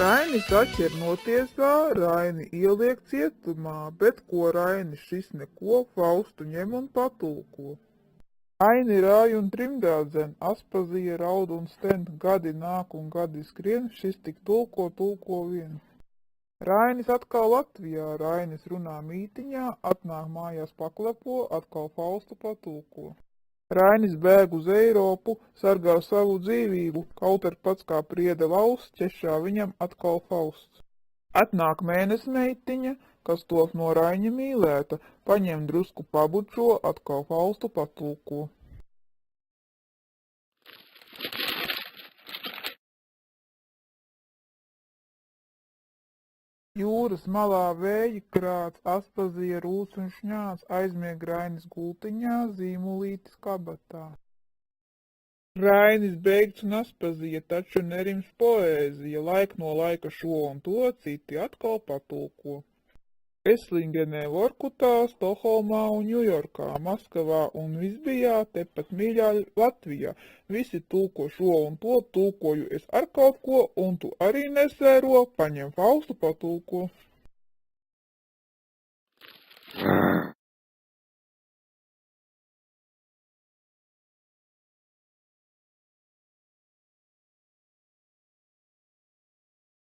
Raini saķer notiesā, Raini ieliek cietumā, bet ko Rainis šis neko, Faustu ņem un patulko. Raini rāj un trimdādzen, Aspazija raud un sten, gadi nāk un gadi skrien, šis tik tulko vien. Rainis atkal Latvijā, Rainis runā mītiņā, atnāk mājās paklepo, atkal Faustu patulko. Rainis bēg uz Eiropu, sargā savu dzīvību, kaut ar pats kā prieda valsts, ķešā viņam atkal Fausts. Atnāk mēnesmeitiņa, kas top no Raiņa mīlēta, paņem drusku pabučo, atkal Faustu patulko. Jūras malā vēji krāts, Aspazija rūs un šņāc, aizmieg Rainis gultiņā, Zīmulītis kabatā. Rainis beigts un Aspazija, taču nerims poēzija, laik no laika šo un to, citi atkal patulko. Eslingenē, Vorkutā, Stokholmā un Ņujorkā, Maskavā un Visbijā, tepat mīļā Latvijā. Visi tulko šo un to, tulkoju es ar kaut ko, un tu arī nesēro, paņem Faustu patulko.